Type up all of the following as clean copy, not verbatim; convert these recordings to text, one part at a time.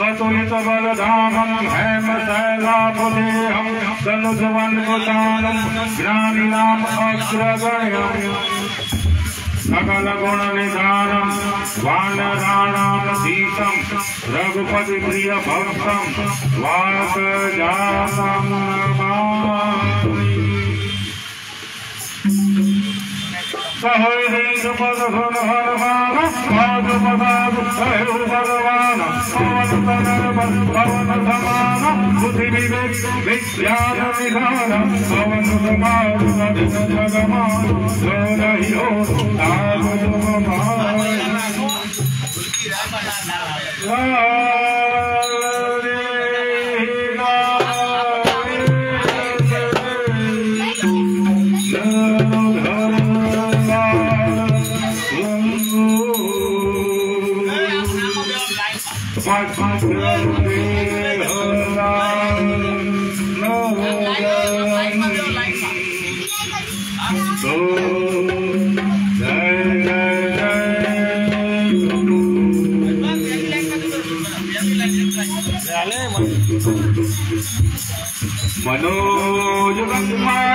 अतुलित बलधामं हेमशैलाभुदेहं तनुजवन्मुतानं ज्ञानिनाम् अग्रगण्यं सकलगुणनिधानं वानराणामधीशं रघुपतिप्रियभक्तं वासजातं नमामि।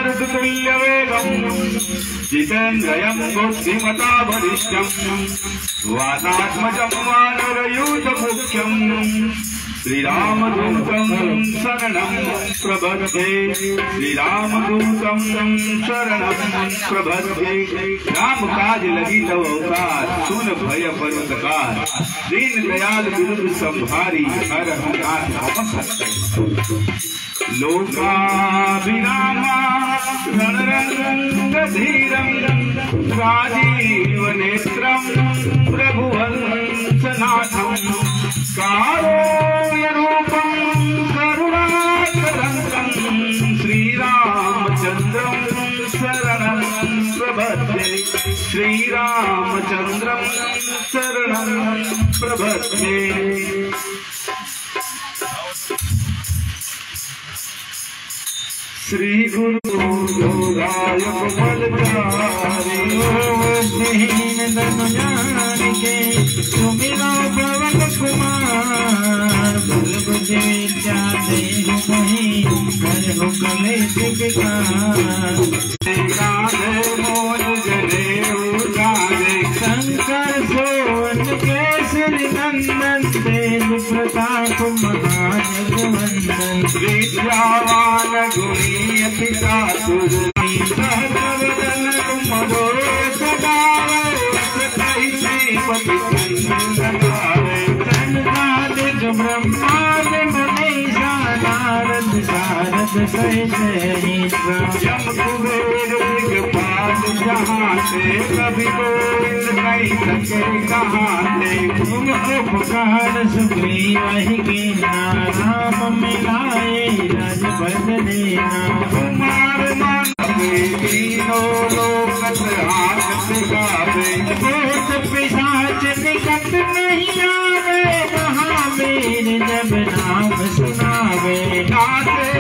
मनोजगन्मारुततुल्यवेगं जितेन्द्रियं बुद्धिमता वरिष्ठं वातात्मजं वानरयूथमुख्यं श्रीरामदूतं शरणं प्रपद्ये श्रीरामदूतं शरणं प्रपद्ये। राम काज लगी तव अवतार सुन भय पर्वतकार दीन दयाल विरुद्ध संभारी हर हर लोकाभिरामा रणरङ्गधीरं राजीवनेत्रं प्रभुवंशनाथं कारुण्यरूपं करुणाकरं श्रीरामचन्द्रं शरणं प्रपद्ये श्रीरामचन्द्रं शरणं प्रपद्ये। श्री गुरु गोदायक बलचारी दीन धनु जान के सुमिरो पवन कुमार बल बुझे विद्या देहु कहीं हर हुक्म सिककार राधे मोज जले उदारे शंकर सोन केसरी नंदन देव प्रताप महाजगवंदन विद्यावान गुणी पिता तुझी सहजन तुमरो सदावे सताई श्रीपति संगावे संगादिक ब्रह्मांड मनीषा नारद सारद सहित यम कुबेर दिग्पाल जहाँ से कभी गोविंद कही सके कहाँ से तुम उपकार सुग्रीव के नाम मिलाए राज बदले कुमार मानवे तीनों लोक हाथ दिखावे भूत पिशाच निकट नहीं आवे महावीर जब नाम सुनावे गाते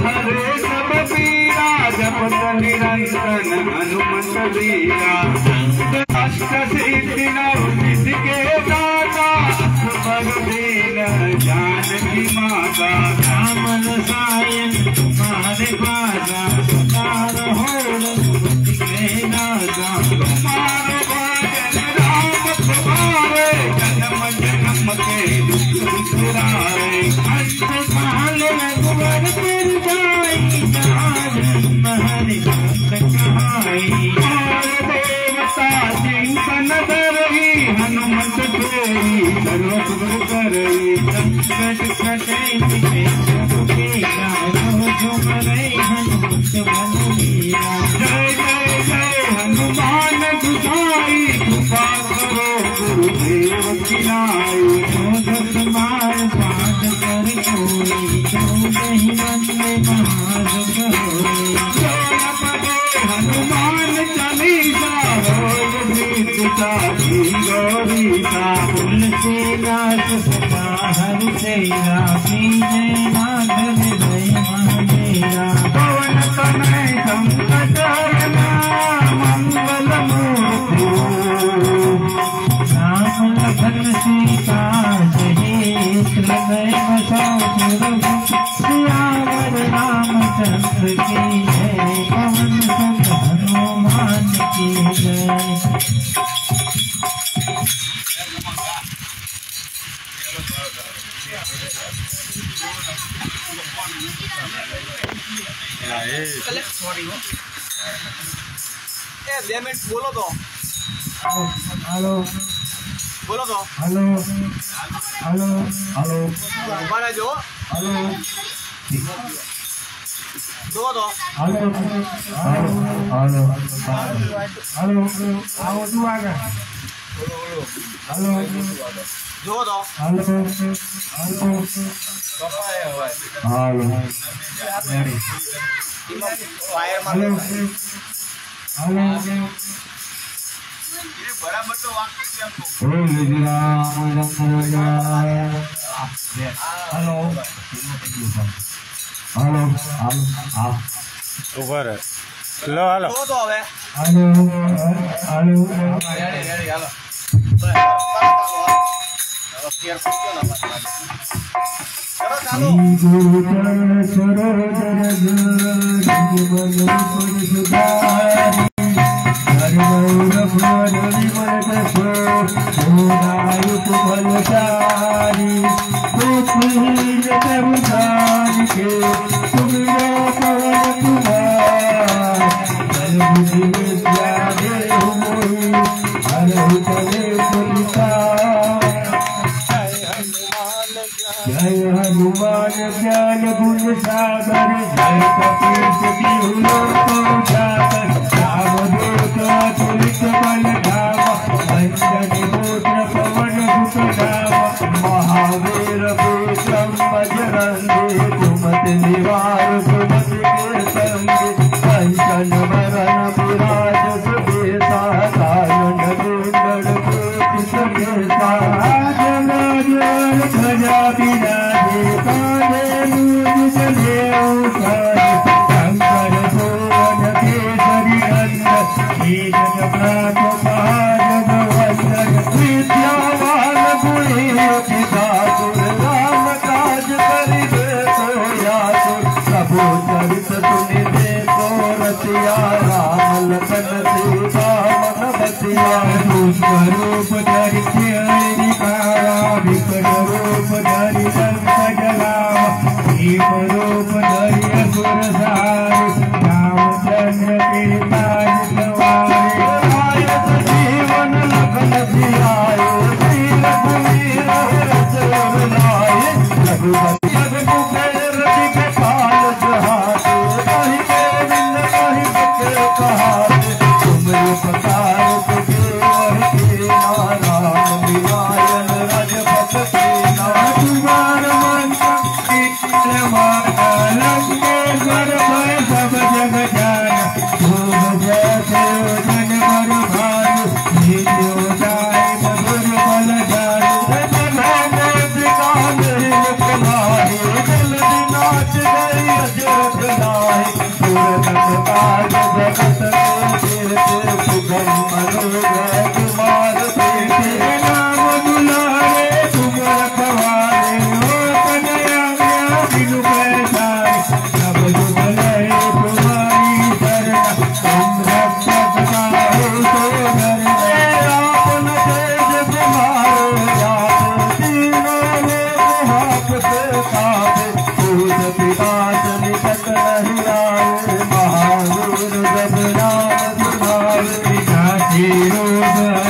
हरे सब पीरा जपत निरंतर हनुमत वीरा अष्ट सिद्धि नव निधि के दाता भगवीर जानकी माता रामन सायन तुम्हारे पासा सुनार हो नाजा तुम्हारे भजन राम तुम्हारे जन्म जन्म के दुखुराए अंत काल रघुवर पुर जाई हरि भक्त कहाई देवता चिंतन करही हनुमत धोई सर्व करही संकट कटे हनुमत बलवीरा जय जय जय हनुमान आयु मोदक मार पाठ कर कोई तो नहीं बंदे महाजग होई हनुमान चालीसा गीता गौरीता तुलसीदास सदा हरि तेरा कीजे नाथ हृदय महादेरा पवन तनय संकट हरना मंगल मूर्ति राम लखन सीता सहित हृदय बसाओ सियावर रामचंद्र की जय पवन सुत हनुमान की जय। बोलो तो हेलो बोलो तो हेलो हेलो हेलो हमारा जो हेलो दो तो हेलो हेलो हेलो आओ तू आ गया हेलो जो तो हेलो हेलो हेलो फायर मार हेलो हेलो ये बड़ा बड़ा वाक हमको हेलो हेलो हेलो हेलो ऊपर लो हेलो दो तो है hello hello ready hello care क्यों ना चलो चालू जय हनुमान ज्ञान गुण सागर जय कपीस तिहु लोक उजागर रामदूत अतुलित बल धामा अंजनी पुत्र पवन सुत नामा महावीर विक्रम बजरंगी सुमत निवार सुमत के संगी कंचन वरण विराज सुबेसा कानन कुंडल कोटि सकेसा ध्वजा बिराजे कांधे मूंज जले उठाए शंकर भुवन केसरी नंदन कीर्तन प्रात महाजग वंदन विद्यावान गुणी सासुर राम काज करिबे को यासुर प्रभु चरित सुनि देखो रसिया राम लखन सीता मन बसिया रूप धरि निकारा विकट रूप धरि लंक जलावा भीम रूप धरि असुर सारे रामचंद्र के ताज सवारे आयत जीवन लखन सियाए श्री रघुवीर रसोर लाए रघुपति रघुकुल रति के काल जहाते कहि के बिन कहि के कहाते तुम उपकार के नारायण विरायन राजपथ के नार लंकेश्वर भय सब जग जान तुम जैसे जन बर भानु नीतो जाय मधुर बल जानु जल्दी नाच गई अजरत लाए सूरत काज जगत सुगम मनोजय कुमार बेटे नाम दुलारे तुम रखवारे हो कन्हैया बिनु पैसारे सब जुग लय तुम्हारी शरण तुम रक्षक काहू को डरना आपन तेज तुम्हारो जात तीनों लोग हाथ से काबे पूज पिपास निकट नहीं आए महावीर जब राम तुम्हारे रोग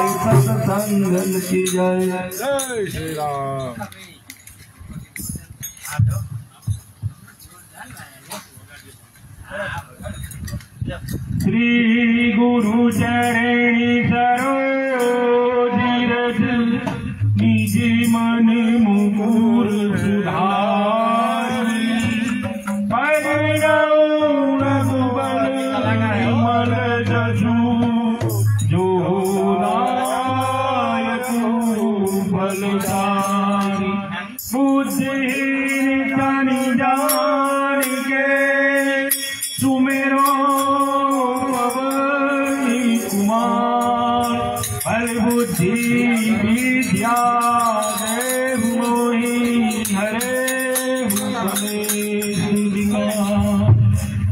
सत्संगन की जय। जय श्री राम। श्री गुरु चरणी सरोज रज निज मन मुकुर सुधारी परिणव रघुबर मल जसु जो दायक बलदारी बुद्धिहीन तन जान के सुमेरो फल बुद्धि विद्या देव मोहि हरे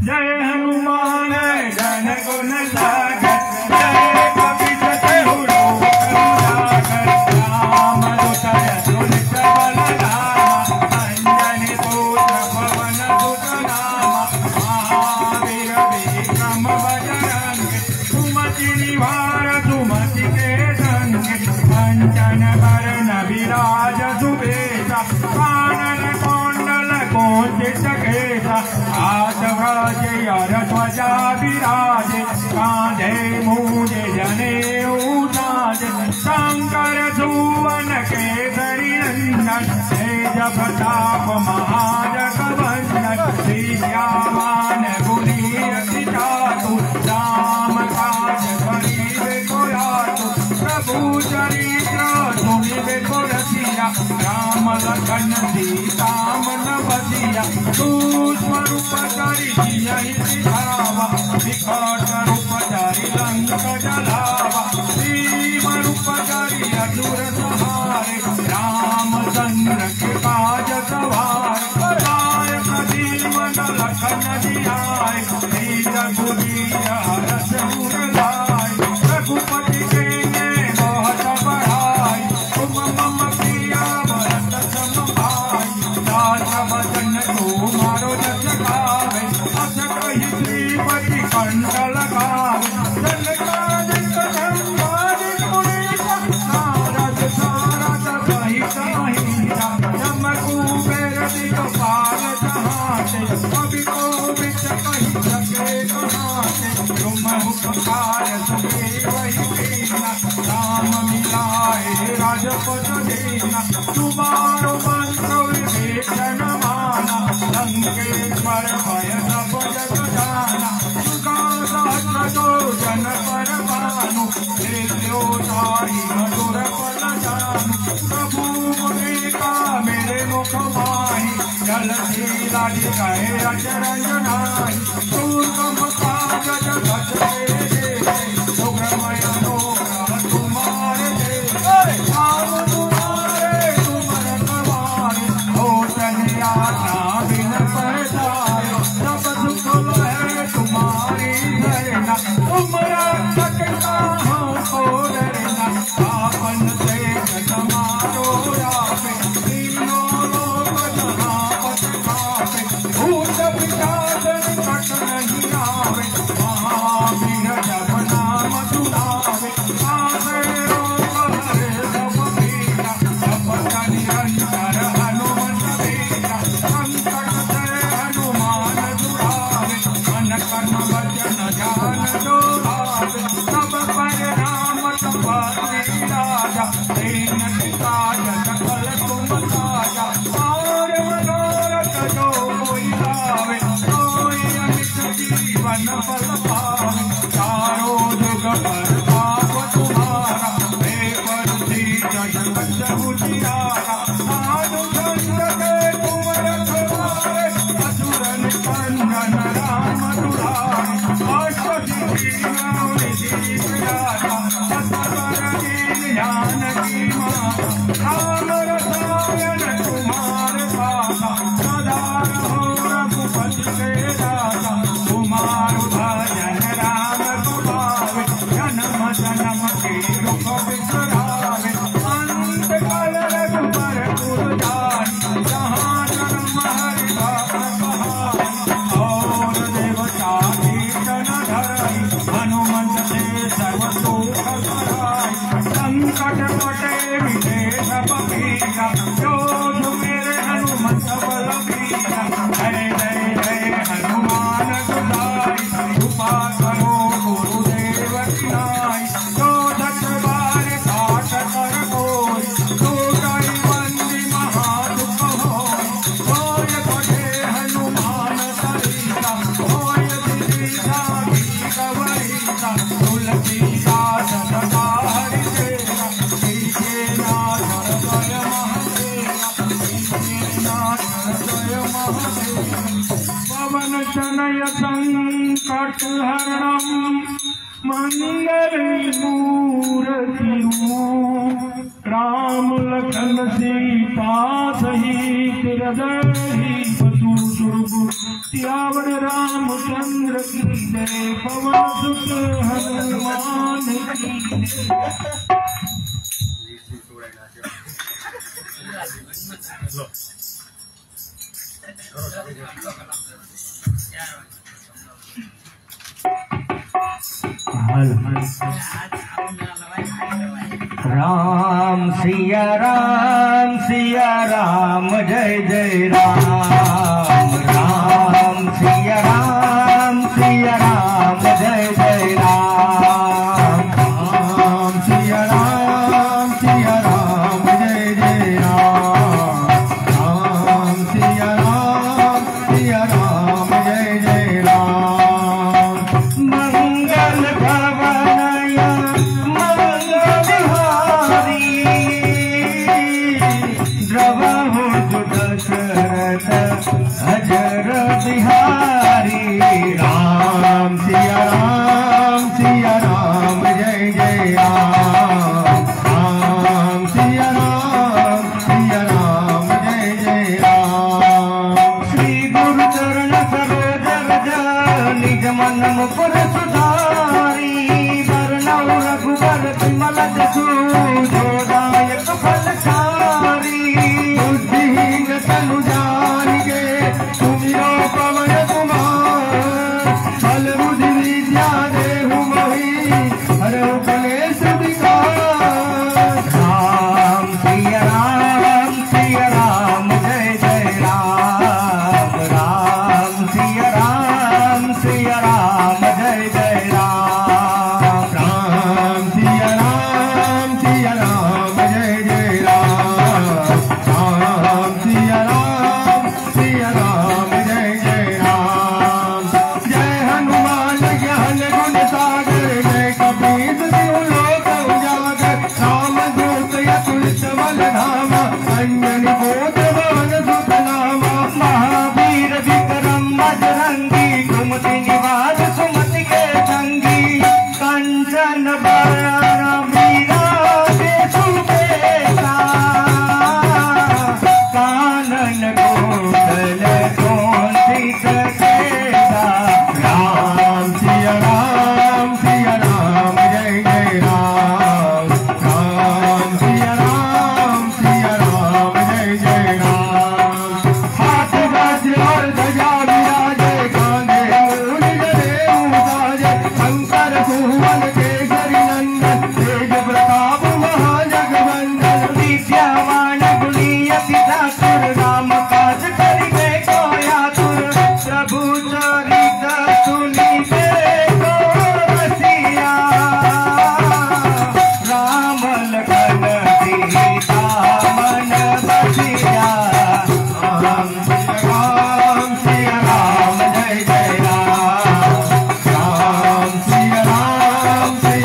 जय हनुमान गण गुण सागर जय कपीस तेहुरो करुणाकर राम दूत तुलस बलरामा अंजनी पुत्र पवन सुत नामा महावीर विक्रम बजरंग सुमति निवार सुमति के संग कंचन वरण विराज सुबेसा कानन कुंडल कुंचित केसा हाथ व्रज और ध्वजा विराजे कांधे मूज जनेऊ साजे शंकर सुवन केसरी नंदन तेज प्रताप महाजगवंदन विद्यावान गुणी अति चातु राम काज करिबे को आतु प्रभु चरित्र सुनिबे को रसिया राम लखन सीता मन बसिया सूक्ष्म रूप धरि सियहि सिधावा विकट रूप धरि लंक जलावा भीम रूप धरि असुर संहारे रामचंद्र के काज सवार लाय प्रदीवन लखन जियाए वीर गुरीर हरष उर लाए रघुपति के बहुत बढ़ाई तुम मम प्रिया भरत सम भाई दास वचन तुम्हारो जस गावे अस कहि श्रीपति कंठ लगावे जन काज संवाद पुनीत नारद सारद सहित महिला जम कुबेर दिगपाल जहाते कवि कोविद कहि सके कहाते तुम उपकार सुग्रीव कीना राम मिलाए राजपद दीना तुम्हारो मंत्र विभीषण माना लंकेश्वर भय सब जग जाना सुगा सहस्र योजन पर भानु निर्द्योताहि मधुर फल जानु प्रभु मुद्रिका मेरे मुख माहि जलधि लाधि कहे अचरज नाहि दुर्गम काज जगत के जेते सुगमय अनुग्रह तुम्हारे देते नाम तुम्हारे तुमर सवारे होतन यातना बिन पैसायो सब सुख है तुम्हारी धरना तुम रक्षक काहू को डरना आपन से समारो रापे तीनों लोक जहाँ पत कापे भूत पिशाच निकट नहीं आवे महावीर जब नाम सुनावे आसे रोग हरे सब पीरा जपत निरंतर हनुमत वीरा संकट से हनुमान छुड़ावे मन कर्म वचन ध्यान जो लावे सब पर राम तपस्वी राजा दीन पिताज सकल तुम साजा और मनोरथ जो कोई लावे कोई अमित जीवन फल पावे चारों जुग प्रताप तुम्हारा एक सीत जगत उजियारा साधु संत के तुम रखवारे असुर निकंदन राम दुलारे अष्ट सिद्धि नौ निधि प्रदाता सत्वर दीन जानकी मां राम रसायन तुम्हारे पासा सदा रहो रघुपति के दासा तुम्हारो भजन राम पावे जन्म जन्म के दुख बिसरावे अंत काल रघुबर पुर जाई जहाँ जन्म हरि भक्त कहाई और देवता कीर्तन धराई हनुमंत से सर्व सुख कराई संकट कटे विदेश पीरा जो मेरे हनुमत बल बीरा जय जय जय हनुमान गुसाई कृपा करो गुरुदेव की नाई जो दस बार काट कर कोई तो कई बंदी महादुख होय पढ़े हनुमान सरीसा होय दिशा की कवरीसा तुलसीदास सदा हरि सेवा श्री नाथ हृदय पवन तनय संकट हरणं मंगल मूर्ति राम लखन सीता सहित हृदय पशु सुरभु सियावर रामचंद्र की जय पवन सुत हनुमान की जय। राम सिया राम जय जय राम राम सिया राम जय जय राम राम सिया राम जय जय राम राम सिया राम जय जय राम मंगल भवनया मंगल बिहारी द्रवहु दशरथ अजर बिहारी राम सिया राम जय जय राम राम सिया राम जय जय राम श्री गुरु चरण सरोज रज निज मन मुकुर सुधारी वरणौ रघुवर विमल जसु जोदायक फलचारी बुद्धिहीन तनु जानिके तुमिरो पवन कुमार बल बुद्धि विद्या देहु मोहि हरहु कलेश विकार राम सिया राम जय जय राम राम सिया राम जय जय राम राम सिया राम जय जय राम राम सिया राम जय जय राम जय हनुमान ज्ञान गुण सागर जय कपीस तिहु लोक उजागर राम दूत अतुलित बल धामा अंजनी पुत्र पवन सुत नामा महावीर विक्रम बजरंगी कुमति निवास सुमति के संगी कंचन बरन विराजे सुबेसा कानन कुंडल कुंचित केसा राम सिया राम जय जय राम राम सिया राम जय जय राम हाथ वज्र और ध्वजा विराजे कांधे मूल जनेऊ साजे शंकर सुवन केसरी नंदन तेज प्रताप महाजगवंदन विद्यावान गुणियति ठाकुर राम काज करिबे को आतुर प्रभु चरित सुनिबे को रसिया राम लखन सीता मन बसिया राम सिया राम जय जय राम राम सिया राम जय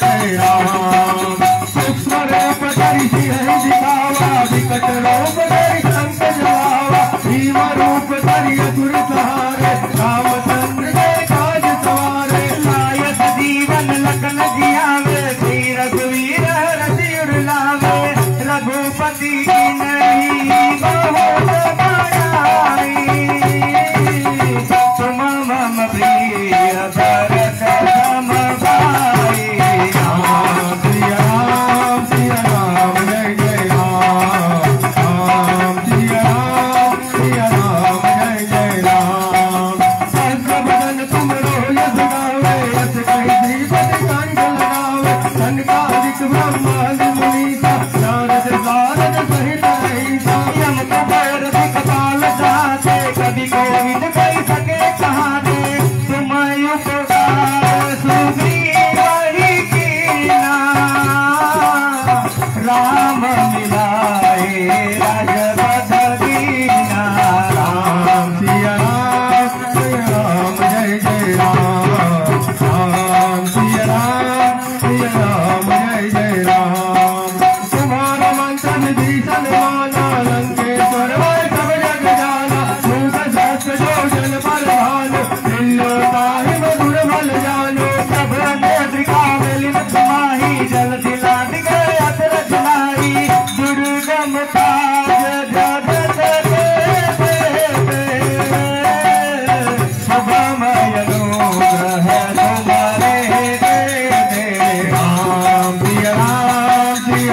जय राम सूक्ष्म रूप धरि सिंह दिखावा विकट रूप धरि शंख जलावा भीम रूप धरि असुर सहारे रामचंद्र जय काज सवारे लायत जीवन लखन जियावे श्री रघुवीर रति उर्लावे रघुपति की नहीं बहुत बड़ाई तुम मम प्रिय भरत सम भाई राम सिया राम जय जय राम राम सिया राम जय जय राम सहस्र बदन तुम रो यस गावे यस कहि श्रीपति कंठ लगावे सहित ब्रह्मादि मुनीसा नारद सारद सहित रहीसा यम कुबेर दिक्पाल जाते कभी गोविंद कही सके कहाते तुम उपकार सुग्रीव ही कीना राम मिलाए राजपद दीना राम सिया राम जय जय राम राम सिया राम जय जय राम तुम्हारा मंत्र विभीषण माना लंकेश्वर वै सब जग जाना भूत सहस्र जो जन पर भानु ताहि मधुर बल जानो सब नेत्रिका मिलित समाहि जल दिलाट गए अतरथ नाहि दुर्गम काज जगत शुभमय अनुग्रह तुम्हारे दे राम सिया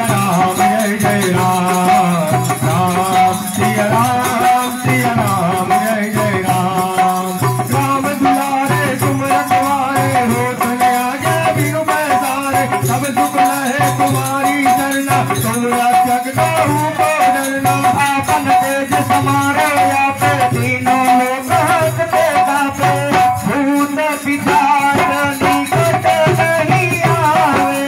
राम जय जय राम राम सिया राम जय जय राम राम दुलारे तुम रखवारे हो सुनिया जय बिनु पैसारे सब सुख लहे तुम्हारी चरना तुम रक्षक काहू को डरना आपन तेज समारो या पे तीनों लोक हंसते गाते भूत पिशाच निकट नहीं आवे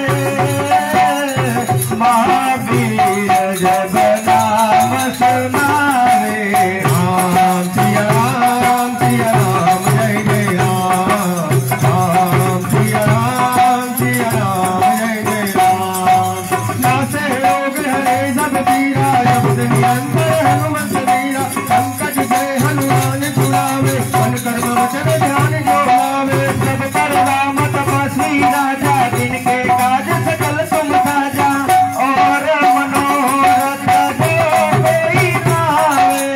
महावीर जब नाम सुनावे राम सिया राम जय जय राम राम सिया राम जय जय राम नासे रोग हरे सब पीरा जपत निरंतर हनुमंत वीरा संकट से हनुमान छुड़ावे मन कर्म वचन ध्यान जो लावे सब पर राम तपस्वी राजा जिनके काज सकल तुम साजा और मनोरथ जो कोई लावे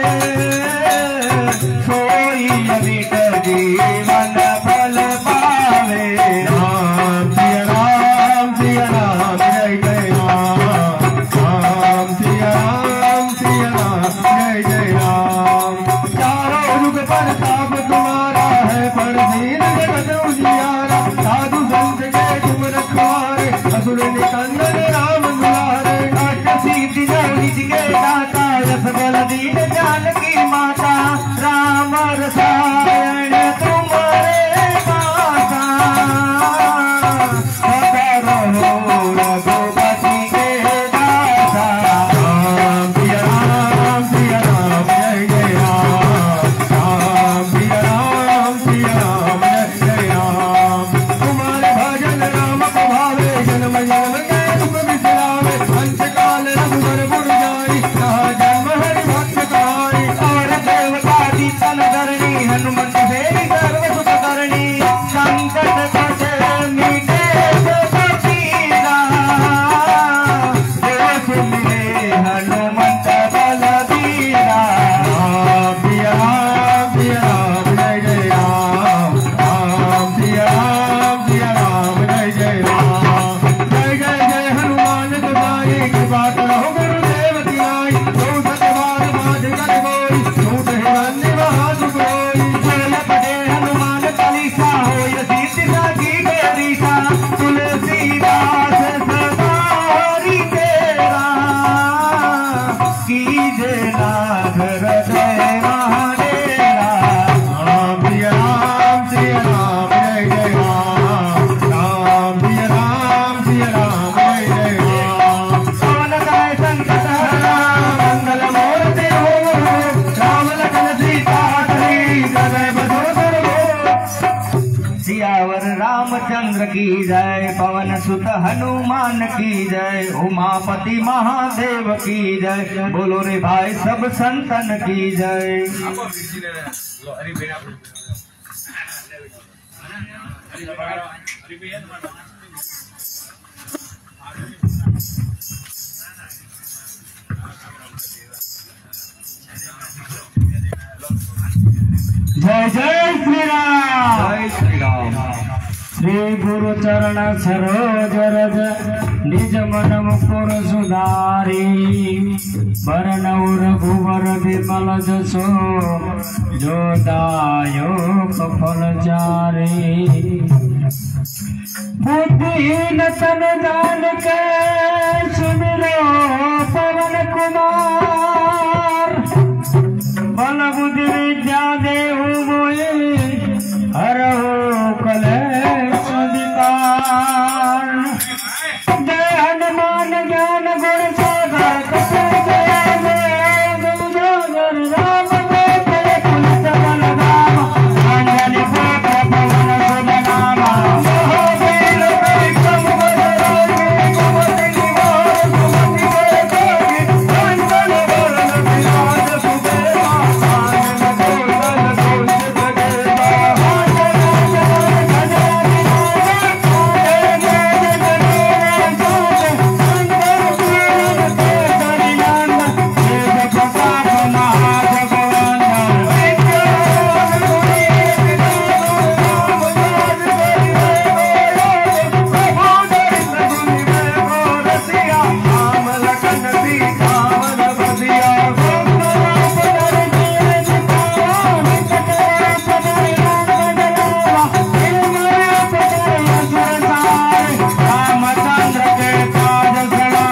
सोई अमित जीवन फल पावे राम सिया राम जय जय राम राम सिया राम जय जय राम चारों युग प्रताप तुम्हारा है पर दीन जगत उजियारा साधु संत के तुम रखवारे असुर निकंदन राम दुलारे अष्ट सिद्धि निज के दाता यश बल दीन जानकी माता राम रसायन तुम्हारे माता सदा रहो रघुपति के दाता राम सिया राम जय जय राम राम सिया राम जय जय राम तुम्हारे भजन राम को भावे जन्म जन्म के दुख बिसरावे अंत काल रघुवर पुर जाई कहा जन्म हरि भक्त कहाई और देवता की तन धरणी हनुमत फेरी सर्व सुख करणी संकट कटे मीटे सब पीरा देश मिले हनुमत बल बीरा राम सिया राम जय जय राम राम सिया राम जय जय राम जय जय हनुमान गोसाई कृपा करो गुरुदेव की आई जो सतबार बाज कर गोई झूठ हिरण्य महासुख होई जय पटे हनुमान चालीसा होय सीति साखी गरीसा तुलसीदास सदा हरि तेरा कीजे नाथ हृदय महाडेरा राम सिया राम जय जय राम राम सिया राम जय जय राम पवन गाय संकट हरना मंगल मूर्ति हो राम लखन सीता हरि सदैव सुर हो सियावर रामचंद्र की जय पवन सुत हनुमान की जय उमापति महादेव की जय बोलो रे भाई सब संतन की जय जय जय श्री राम जय श्री राम श्री गुरु चरण सरोज रज निज मन मुकुर सुधारी वरनौ रघुवर विमल जसो जो दायो फल चारी बुद्धिहीन तन जान के सुमिरो पवन कुमार बल बुद्धि विद्या देहु मोहि हरहु कलेश विकार जय हनुमान ज्ञान गुण सागर कपि जय गुरुजोगर राम जय कुलत बल राम अंजलि पुत्र पवन सुत नामा महावीर विक्रम बजरंगी कुमति निवार सुमति बल जोगी अंजन बरन विराज सुबेरा आनंद गोसल तुलसी जगेरा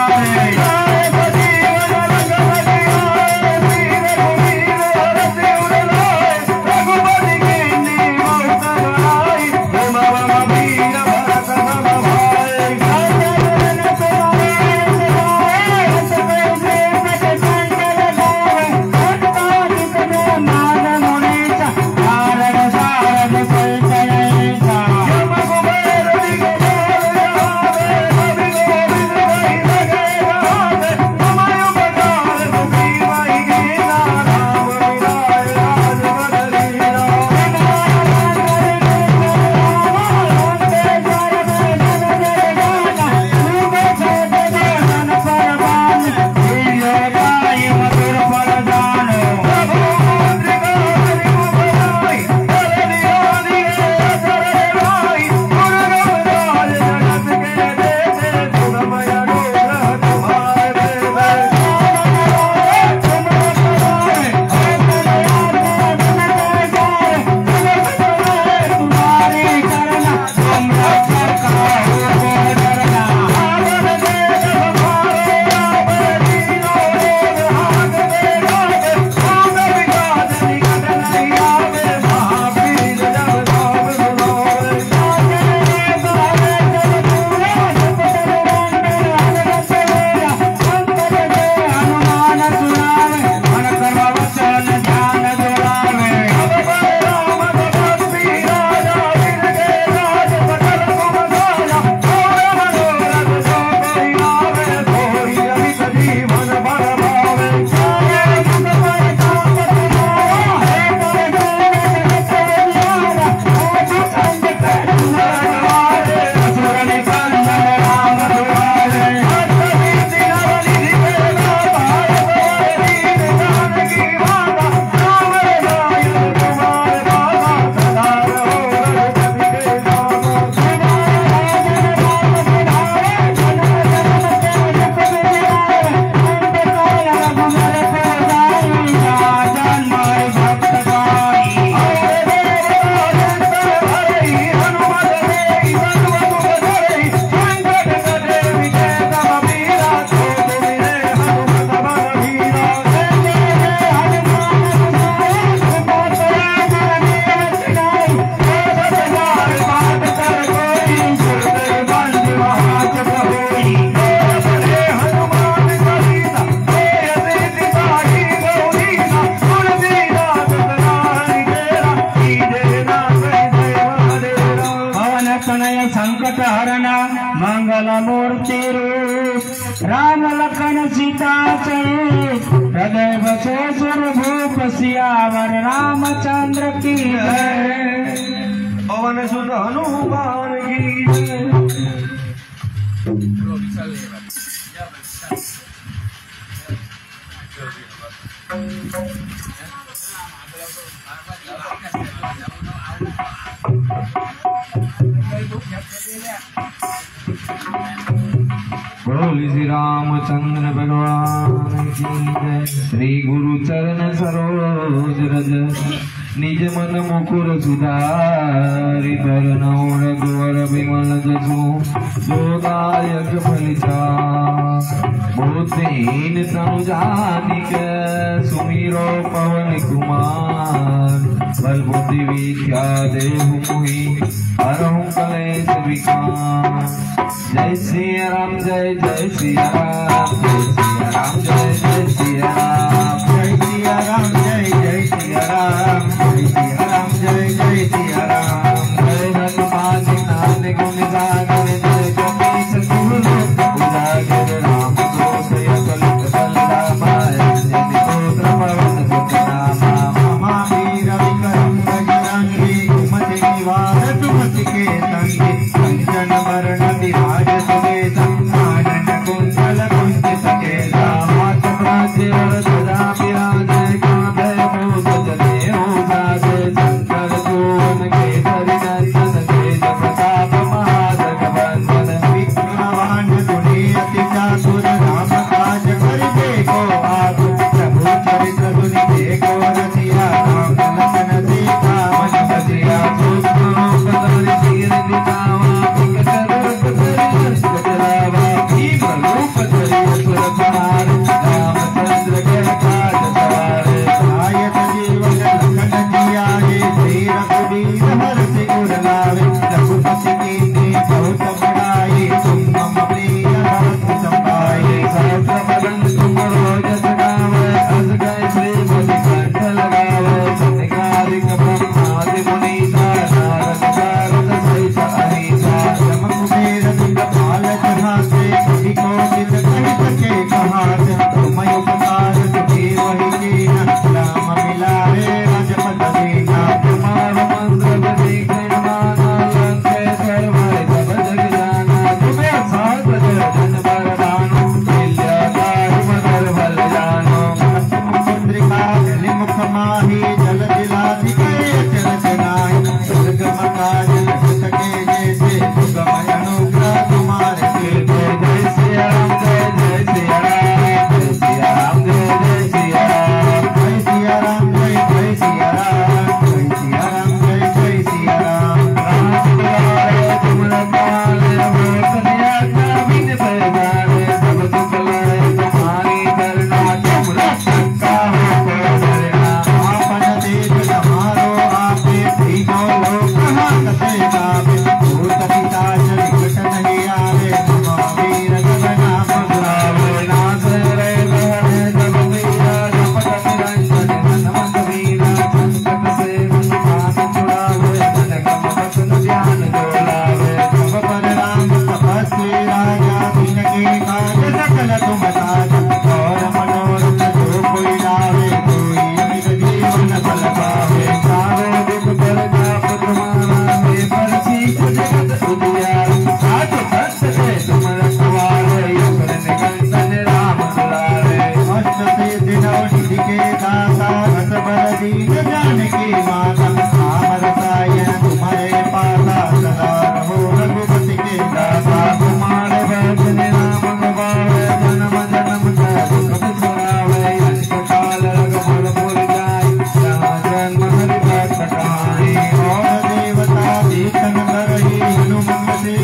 संकट हरना मंगल मूर्ति रूप राम लखन सीता सहित हृदय बसे सुरभूप सियावर रामचंद्र की जय पवन सुत हनुमान की जय। बोल श्री रामचंद्र भगवान की जय। श्री गुरु चरण सरोज रज निज मन मुकुर सुधारि बरन रघुवर विमल जसु जोदायक फलिता बुद्धिहीन तनु जानिक सुमिरो पवन कुमार बल बुद्धि विद्या देहु मोहि हरहु कलेश विकार जय सिया राम जय जय सिया राम जय सिया राम जय जय सिया राम जय सिया राम जय जय सिया राम जय सिया राम जय जय सिया राम जय हनुमान ज्ञान गुण सागर जय कपीस तिहु लोक उजागर राम दूत अतुलित बल रामाय अंजनी पुत्र पवन सुत नामा महावीर विक्रम बजरंगी कुमति निवार सुमति के संगी कंचन वरण विराज सुवेशं कानन कुंडल कुंचित केसा हाथ प्राच्य सदा विराजय कांधे मूष जनेऊ साजे शंकर सुवन केसरी नंदन तेज प्रताप महाजगवंदन विक्रमांड गुणी अति चातुर राम काज करिबे को आतुर प्रभु चरित्र सुनि देखो रसिया राम लखन सीता मन बसिया सूक्ष्म रूप धरि सिर दिखावा विकट रूप धरि जगरावा भीम रूप धरि असुर संहार रामचंद्र के काज सवारे आयत जीवन लखन जियाए श्री रघुवीर हरषि उर लावे रघुपति कीन्ही बहुत बड़ाई तुम मम प्रिय भरत संभाए सहस्र बदन तुम रोजस गावे अस गए श्रीमति कंठ लगावे सनिकारिक ब्रह्मादि मुनीसा नारद सारद सहित अहिसा यम कुबेर दिगपाल जहासे कवि कोकिल कहि सके कहासे तुम उपकार सुखी वही कीना राम मिलाए राजपद दीना तुम्हारा मंत्र देखन माना लंकेश्वर भय सब जग जाना तुम्हें साथ जन बरदानो मिल्यादाहि मगर बल जानो मुद्रिका जलि मुख माही जल दिलाधि गए चल चनाई स्वर्ग मकाज लग सके जैसे सुगम अनुग्रह तुम्हारे सिर पे जय सिया राम जय जय सिया राम जय सिया राम जय जय सिया राम जय सिया राम जय जय सिया राम जय सिया राम जय जय सिया राम राम दुलारे तुम रखवाले हो कन्या बिन पैगाने सब दुख लड़े तुम्हारी करना तुम रक्षक हो को डरना आपन देव तुम्हारो आपे तीनों लोक हाथ से गावे भूत पिशाच निकट नहीं आवे महावीर जब नाम गावे नाथ रे बहरे जब वीरा जपत निरंजन हनुमत वीरा संकट से हनुमान छुड़ावे मन कम वचन ध्यान डोलावे सब पर राम तपस्वी राजा जिनके काज सकल तुम साजा और मनोरथ जो कोई लावे कोई अमित जीवन फल पावे सारे दुख पर जाप तुम्हारा वे पर सीख जगत उजियार साधु संत से तुम रखवारे असुर निकंदन राम दुलारे अष्ट सिद्धि नव निधि के दाता रस बर दीन जानकी माता राम रसायन तुम्हारे पासा सदा रहो रघुपति के दासा तुम्हारे भजन राम गवावे जन्म जन्म का दुख बिसरावे अंत काल रघुवर पुर जाय जहाँ जन्म हरि भक्त कहानी और देवता कीर्तन करही हनुमत से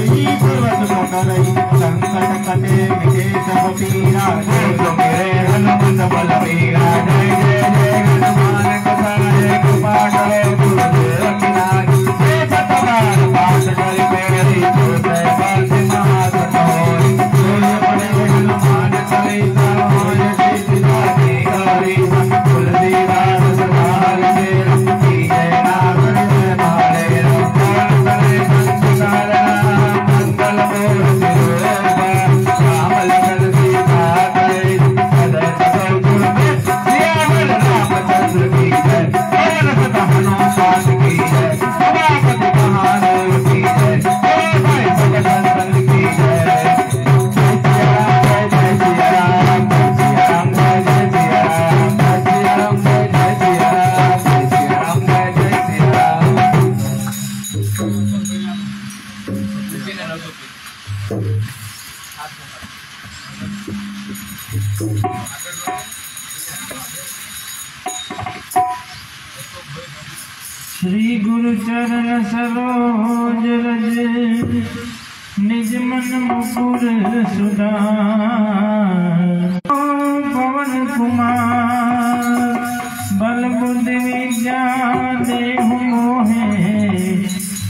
पर्वत को करही संकट कटे मिटे सब पीरा जय जो मेरे हनुमत बलवीरा जय जय जय हनुमान कथाए कृपा करो गुरुदेव की नारी जय सतबार पाठ करि मेरी जो जय बात महासठोरी जोय पड़े हनुमान चालीसा होय सिद्धि गौरी तुलसीदास सदा हरिदेव की जय नाम जय मारे राम करे संसार मंगल मूर्ति रूप राम लखन सीता करे सदा सदा गुण में सियावर रामचंद्र की जय पवन सुत हनुमान की जय सभापति महादेव की जय भाई सब संतन की जय जय सिया राम जय जय सिया राम जय सिया राम जय जय सिया राम जय सिया राम जय जय सिया राम जय सिया राम जय जय Siya Ram Sini nusuk. Hasil Shri गुरु चरण सरोज रज निज मन मुकुर सुधार पवन कुमार बल बुद्धि विद्या देहु मोहे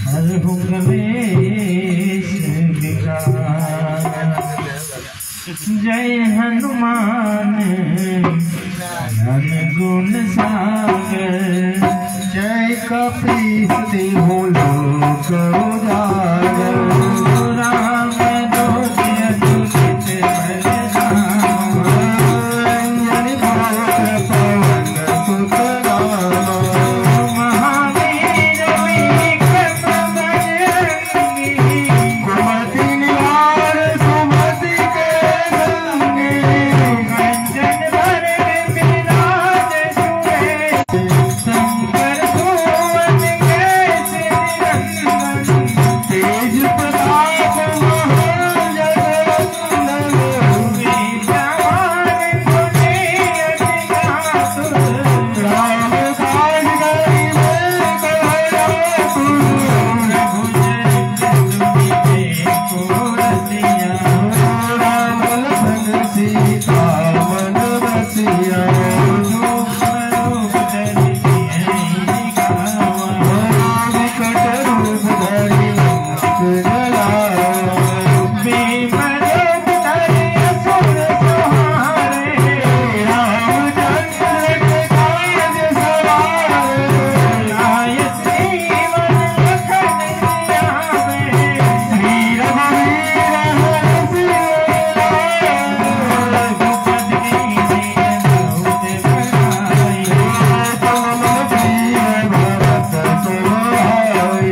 हरहु कलेश विकार। जय हनुमान ज्ञान गुण सागर जय कपीस देहु लोक उजागर। राम दूत अतुलित बलधाम अंजनी पुत्र पवन सुत नाम। महावीर विक्रम बजरंगी कुमति निवार सुमति के संगी। कंचन भरण विराज सुबे शंकर भुवन केसरी नंदन तेज प्रताप महाजगवंदन। विद्यावान गुणी अति चातुर राम काज करिबे कहलापुर। राम लखन सीता मन बसिया। विकट रूप धरि लंक जलाओ। रामचंद्र के काज सवारे। श्री रघुवीर हरषि पवन प्रिय भरत सुभाई।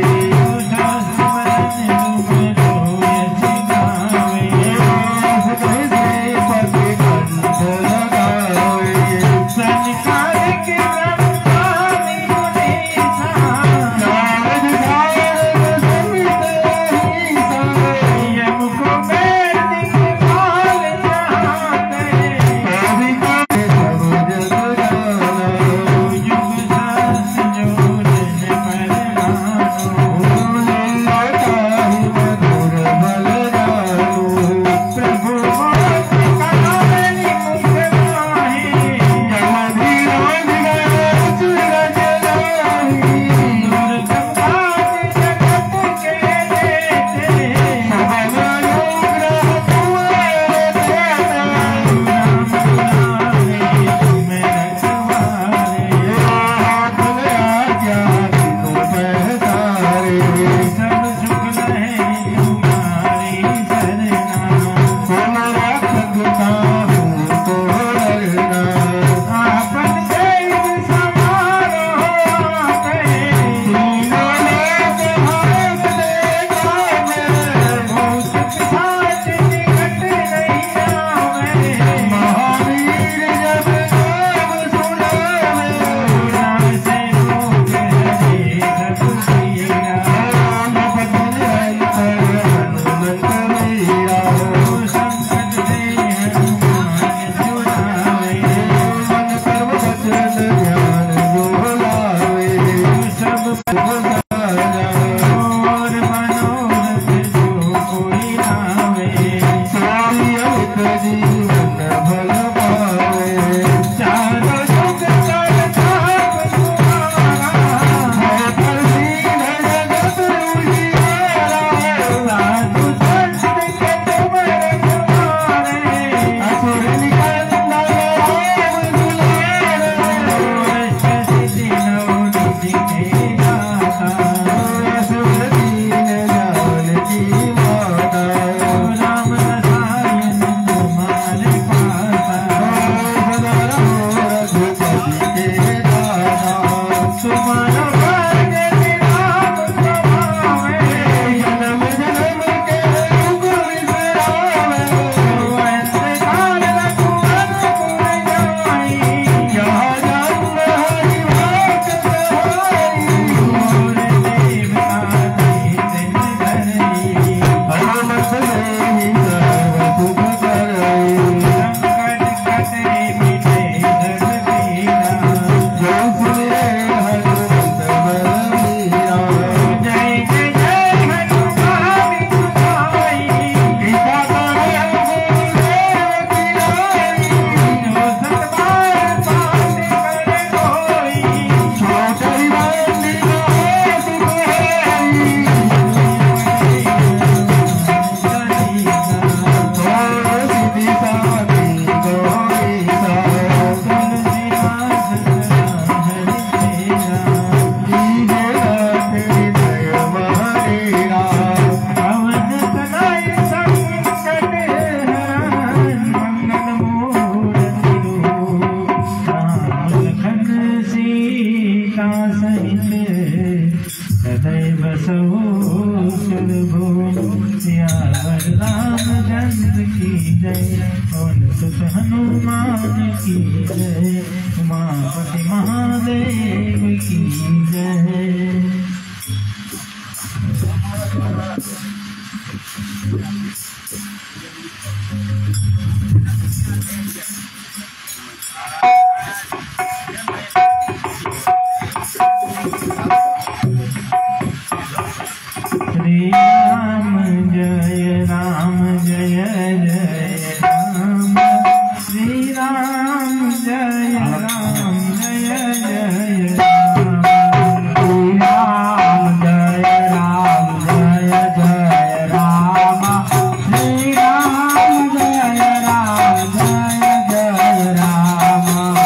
पति कंठ लगाए। नारद धारक सहित अहिंसा। कवि काहे सब जग ताहि मधुर बल जानो। जगधीराज गए सूरज लाहि। सबल अनुग्रह तुम्हारे देता। हाथ में आज्ञा दिनो पहचारे। सुन रखत काहू को डरना। तीनों लोक हाथ दे जाने। महावीर जब नाम सुनावे। राम भजन हरि हनुमत वीरा। मन कर्म वचन ध्यान जो लावे। स्वामी अमित जीवन भल पावे। भयपर दीन जगत उजियारा। असुर निकंदन राम दुलारे। असुर दीन जानकी माता। जय, पवन सुत हनुमान की जय, उमापति महादेव की जय। श्री राम जय जय राम, श्री राम जय जय राम, श्री राम जय जय राम, श्री राम जय जय राम।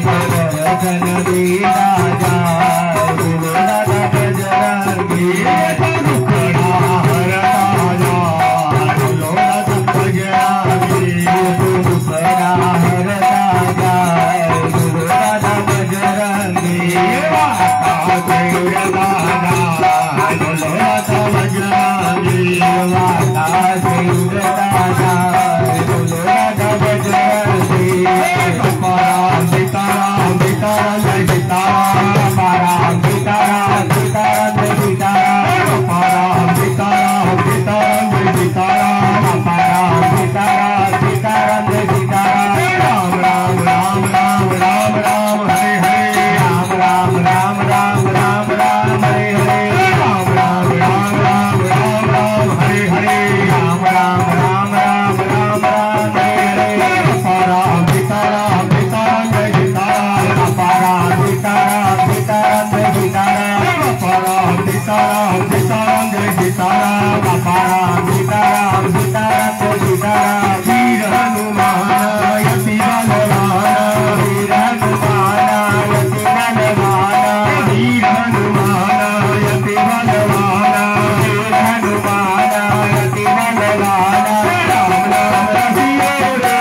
दर्शन दीदा जाए गुरु दादा बजरंगी दुखड़ा हरता जाए बोलो दादा बजरंगी दुखड़ा हरता जाए गुरु दादा बजरंगी माता गौर दादा बोलो दादा बजरंगी माता गौर दादा बोलो दादा बजरंगी सीताराम सीताराम सीताराम जय सीताराम राम सीताराम सीताराम जय सीताराम राम सीताराम सीताराम जय सीताराम राम सीताराम सीताराम जय सीताराम राम राम राम राम राम राम हरे हरे राम राम राम राम राम राम हरे हरे राम राम राम राम राम राम हरे हरे राम राम राम राम राम राम हरे हरे राम सीताराम सीताराम जय सीताराम राम सीताराम सीताराम जय सीताराम राम सीताराम सीताराम जय सीताराम राम सीताराम सीताराम जय सीताराम वीर हनुमान यति बलवान वीर हनुमान यति बलवान वीर हनुमान यति बलवान वीर हनुमान यति बलवान राम नाम रसियो रे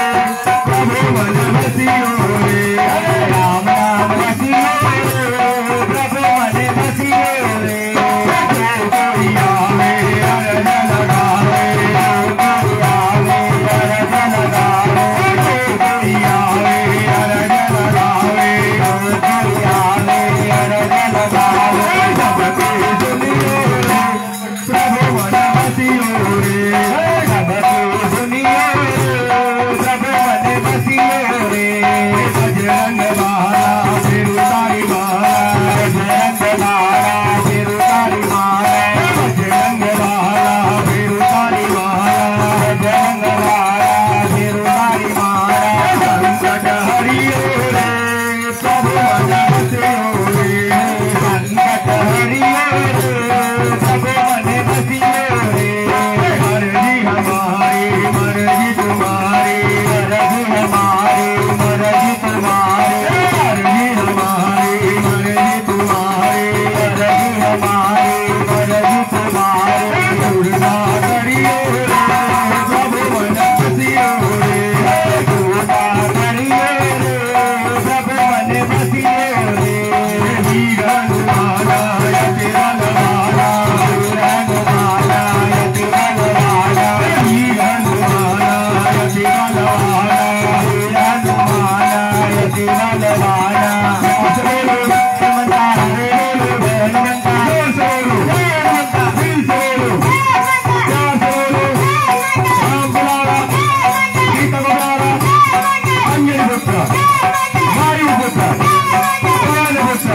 प्रभु मन बसियो रे राम नाम रसियो रे प्रभु मन बसियो रे कोई आवे अरज लगावे कोई आवे अरज लगावे कोई आवे अरज लगावे कोई आवे अरज लगावे सबके सुनियो रे प्रभु मन बसियो रे सबके सुनियो रे प्रभु मन बसियो रे बजरंग बाला फिर उतारी माला बजरंग बाला फिर उतारी माला बजरंग बाला फिर उतारी माला बजरंग बाला फिर उतारी माला संकट हरियो रे प्रभु मन बसियो रे संकट हरियो रे प्रभु मन बसियो रे मर्जी हमारी मर्जी तुम्हारी मर्जी हमारी मर्जी तुम्हारी मर्जी हमारी मर्जी तुम्हारी मर्जी हमारी मर्जी तुम्हारी दुर्गा करियो रे प्रभु मन बसियो रे दुर्गा करियो रे प्रभु मन बसियो रे वीर हनुमान यति बलवान वीर हनुमान यति बलवान वीर हनुमान यति बलवान वीर हनुमान यति बलवान असुरो समता रे हनुमंता असुरो हनुमंता असुरो राम बुलावा सीता बुलावा अंजनी पुत्र वायु पुत्र पवन पुत्र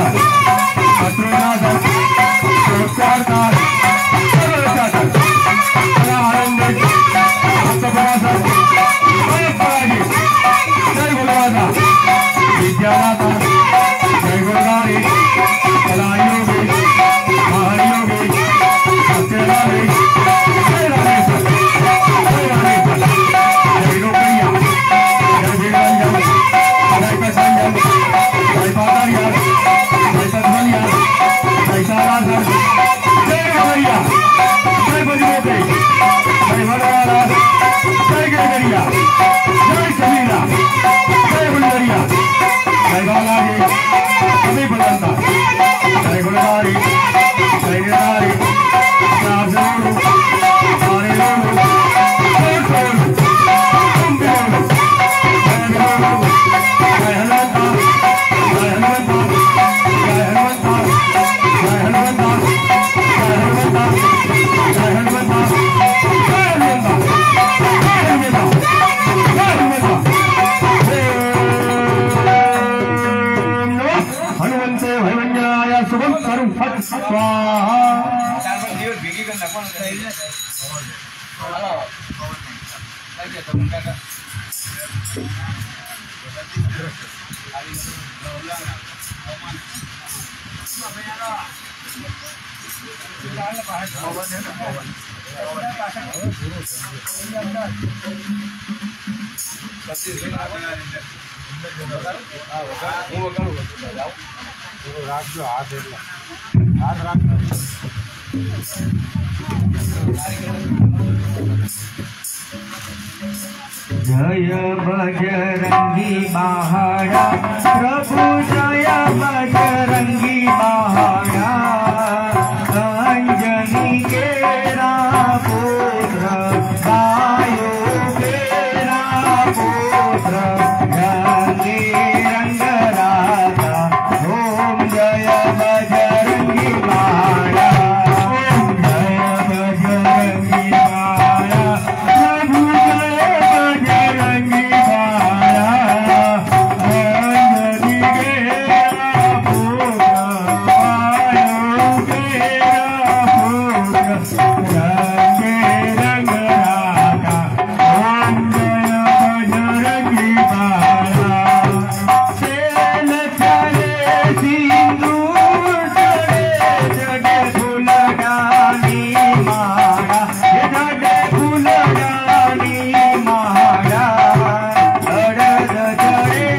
शत्रुनाथ सोत्सारकार सर्वसाधक आनंद भक्तपराधक भयपराजी जय गुरुदाता विद्यादाता जय गुरुदारी कलायोगी महायोगी सत्यनारी जय रामेश्वर जय रामेश्वर जय रोकैया जय वीररंजन जय कसंजन जय पातारिया जय सतमनिया जय साराधर जय गवैया जय बजमोते जय भरवाला जय गिरगरिया जय समीरा जय बुलगरिया जय बालाजी सभी बुलंदा जय गुरुदारी जय निरारी नाम जरूर सारे लोग जय सोनू तुम भी बोलो जय बिलोलो जय हनुमंता जय हनुमंता जय हनुमंता जय हनुमंता जय हनुमंता जय हनुमंता जय हनुमंता जय हनुमंता जय हनुमंता हनुमंते भयवंजनाय शुभम करुं फट स्वाहा ત્યારબાદ દિવસ ભેગી કરી નાખવાનું હાલો થઈ ગયા તમે કાકા રાખજો હાથ એટલા હાથ રાખજો जय बजरंगी बाहरा प्रभु जय बजरंगी बाहरा अंजनी केरा पुत्र गायो केरा पुत्र रंगे रंग राजा ओम जय बजरंगी बाहरा ओम जय बजरंगी बाहरा प्रभु जय बजरंगी बाहरा अंजनी केरा पुत्र गायो केरा पुत्र रंगे रंग राजा ओम जय बजरंगी बाहरा सेल चले सिंदूर चले जडे फुलडानी मारा जडे फुलडानी मारा अड़द चढ़े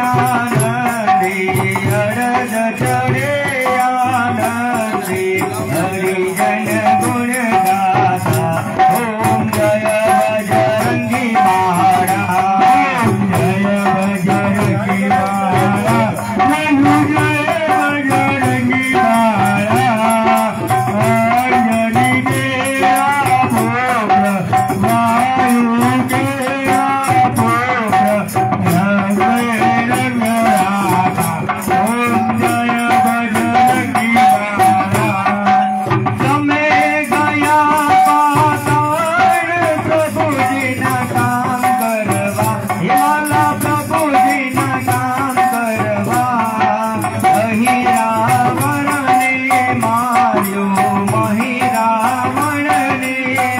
आनंदी अड़द चढ़े आनंदी हरिजन गुण गाथा ओम जय बजरंगी बाहरा ओम जय बजरंगी बाहरा प्रभु जय बजरंगी बाहरा अंजनी केरा पुत्र वायु केरा पुत्र रंगे रंग राजा ओम जय बजरंगी बाहरा समय गया पाताल प्रभु जी न काम करवा हिमाला प्रभु जी न काम करवा अहि रावण ने मार्यो महि रावण ने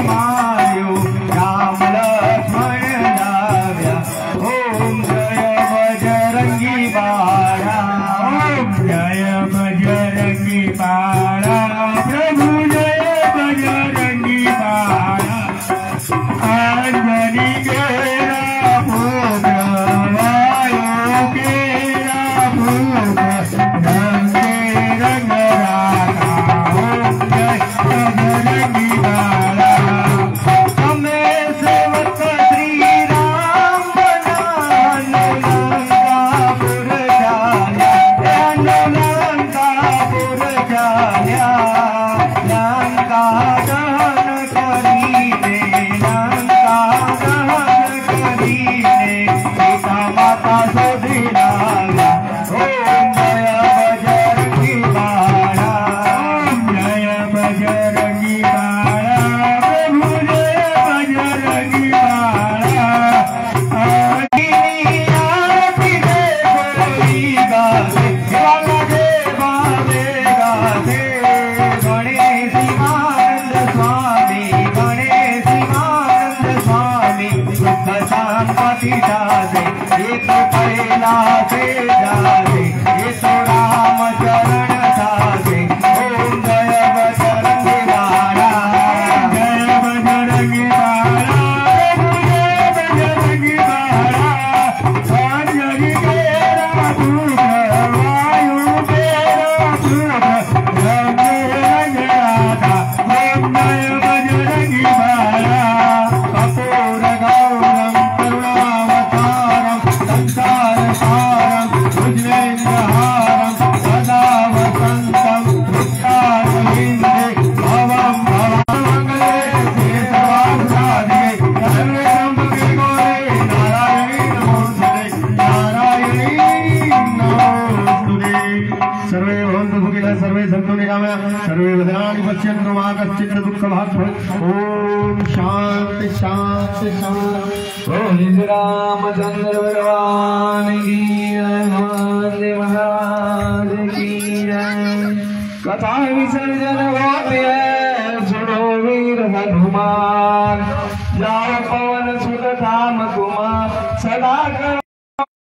मार्यो राम लक्ष्मण लाव्या ओम जय बजरंगी बाहरा ओम जय बजरंगी बाहरा प्रभु जय बजरंगी बाहरा अंजनी केरा पुत्र वायु केरा पुत्र रंगे रंग राजा ओम जय बजरंगी बाहरा हमें सेवक श्री राम बना लंकापुर जाया लंकापुर जाया लंका दहन करी दे लंका दहन करी दे सीता माता सोधी लाला ओम जय बजरंगी बाहरा ओम जय बजरंगी बाहरा प्रभु जय बजरंगी बाहरा अंजनी आरती दे कोई गाते वाला देवा देगा दे गणेशिमानंद स्वामी गणेशिमानंद स्वामी दुख शांति जाते ये तो कैलासे जाते ये तो राम चरण जाते ओम जय बजरंगी बाहरा जय बजरंगी बाहरा प्रभु जय बजरंगी बाहरा अंजनी केरा पुत्र वायु केरा पुत्र रंगे रंग राजा ओम जय बजरंगी बाहरा कपूर गौरम करुणावतारम संसार सारम भुजगेन्द्रहारम सदा वसंतम भुक्तारविन्दे भवं भवामंगले केशवासादिके सर्वे त्र्यंबके गौरे नारायणी नमोस्तुते नारायणी नमोस्तुते सर्वे भवन्तु सुखिनः सर्वे सन्तु निरामयाः सर्वे भद्राणि पश्यन्तु मा कश्चित् दुःखभाग् भवेत् ओम शांति शांति शांति ओम श्री रामचंद्र भगवान की जय हनुमान महाराज की जय कथा विसर्जन होती है सुनो वीर हनुमान जाओ पवन सुत धाम कुमार